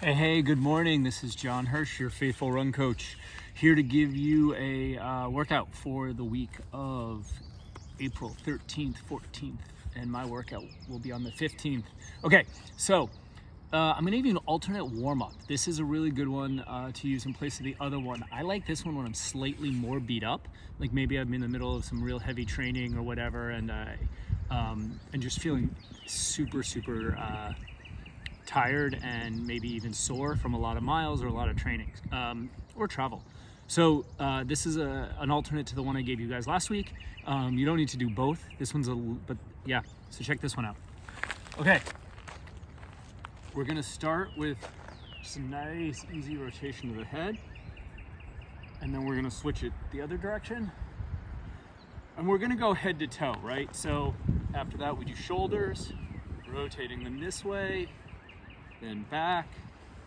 Hey, good morning. This is John Hirsch, your faithful run coach, here to give you a workout for the week of April 13th, 14th, and my workout will be on the 15th. Okay, so I'm going to give you an alternate warm-up. This is a really good one to use in place of the other one. I like this one when I'm slightly more beat up, like maybe I'm in the middle of some real heavy training or whatever, and just feeling super tired and maybe even sore from a lot of miles or a lot of training or travel. So this is an alternate to the one I gave you guys last week. You don't need to do both. This one's but yeah, so check this one out. Okay, we're gonna start with some nice easy rotation of the head, and then we're gonna switch it the other direction, and we're gonna go head to toe, right? So after that we do shoulders, rotating them this way, then back,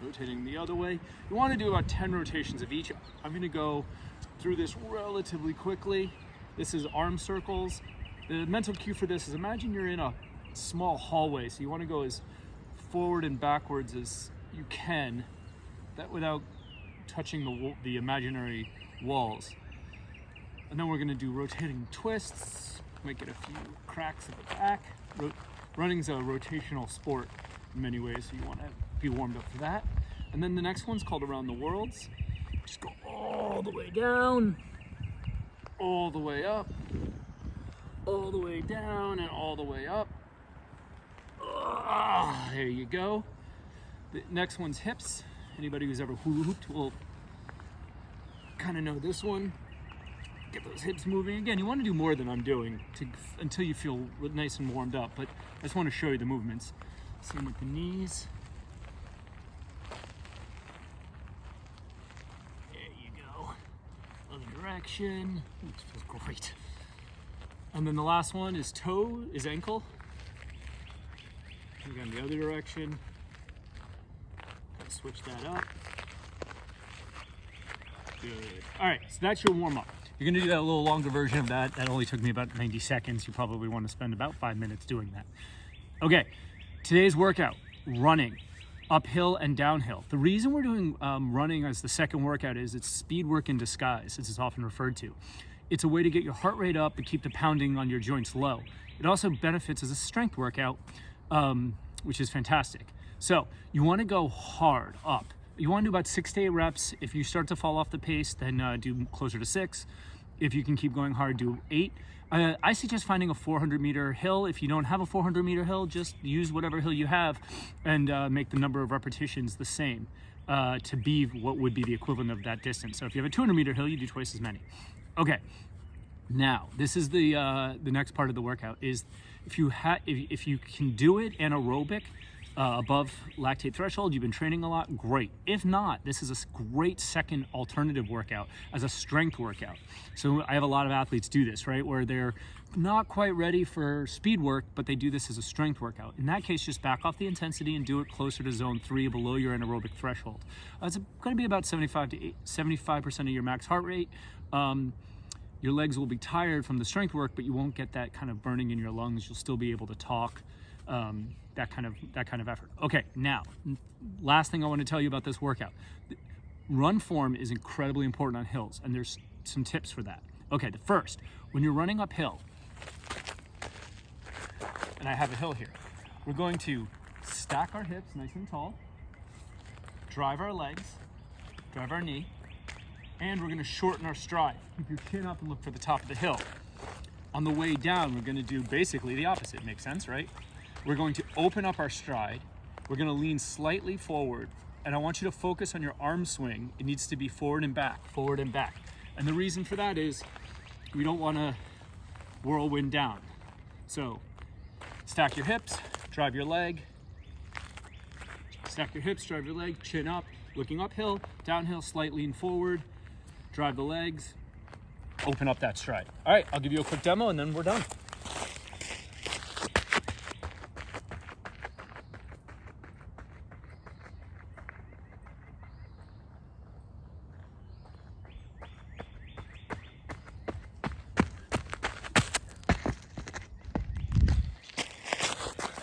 rotating the other way. You want to do about 10 rotations of each. I'm going to go through this relatively quickly. This is arm circles. The mental cue for this is imagine you're in a small hallway, so you want to go as forward and backwards as you can, that without touching the imaginary walls. And then we're going to do rotating twists, might get a few cracks at the back. Running's a rotational sport in many ways, so you want to be warmed up for that. And then the next one's called Around the Worlds. Just go all the way down, all the way up, all the way down, and all the way up. There you go. The next one's hips. Anybody who's ever hula hooped will kind of know this one. Get those hips moving. Again, you want to do more than I'm doing until you feel nice and warmed up, but I just want to show you the movements. Same with the knees. There you go. Other direction. Ooh, this feels great. And then the last one is ankle. Again, the other direction. Gotta switch that up. Good. All right, so that's your warm-up. You're gonna do that a little longer version of that. That only took me about 90 seconds. You probably want to spend about 5 minutes doing that. Okay. Today's workout, running, uphill and downhill. The reason we're doing running as the second workout is it's speed work in disguise, as it's often referred to. It's a way to get your heart rate up and keep the pounding on your joints low. It also benefits as a strength workout, which is fantastic. So you want to go hard up. You want to do about 6 to 8 reps. If you start to fall off the pace, then do closer to 6. If you can keep going hard, do 8. I suggest finding a 400-meter hill. If you don't have a 400-meter hill, just use whatever hill you have and make the number of repetitions the same to be what would be the equivalent of that distance. So if you have a 200-meter hill, you do twice as many. Okay, now this is the next part of the workout. Is if you can do it anaerobic, above lactate threshold, you've been training a lot, great. If not, this is a great second alternative workout as a strength workout. So I have a lot of athletes do this, right, where they're not quite ready for speed work, but they do this as a strength workout. In that case, just back off the intensity and do it closer to zone 3, below your anaerobic threshold. It's going to be about 75% of your max heart rate. Your legs will be tired from the strength work, but you won't get that kind of burning in your lungs. You'll still be able to talk. That kind of effort. Okay, now, last thing I want to tell you about this workout. Run form is incredibly important on hills, and there's some tips for that. Okay, the first, when you're running uphill, and I have a hill here, we're going to stack our hips nice and tall, drive our legs, drive our knee, and we're going to shorten our stride. Keep your chin up and look for the top of the hill. On the way down, we're going to do basically the opposite. Makes sense, right? We're going to open up our stride. We're going to lean slightly forward. And I want you to focus on your arm swing. It needs to be forward and back, forward and back. And the reason for that is we don't want to whirlwind down. So stack your hips, drive your leg. Stack your hips, drive your leg, chin up, looking uphill, downhill, slight lean forward, drive the legs, open up that stride. All right, I'll give you a quick demo and then we're done.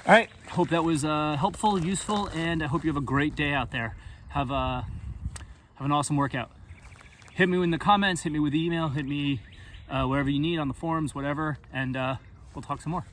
All right, Hope that was helpful, useful, and I hope you have a great day out there. Have an awesome workout. Hit me in the comments, hit me with email, hit me wherever you need on the forums, whatever, and we'll talk some more.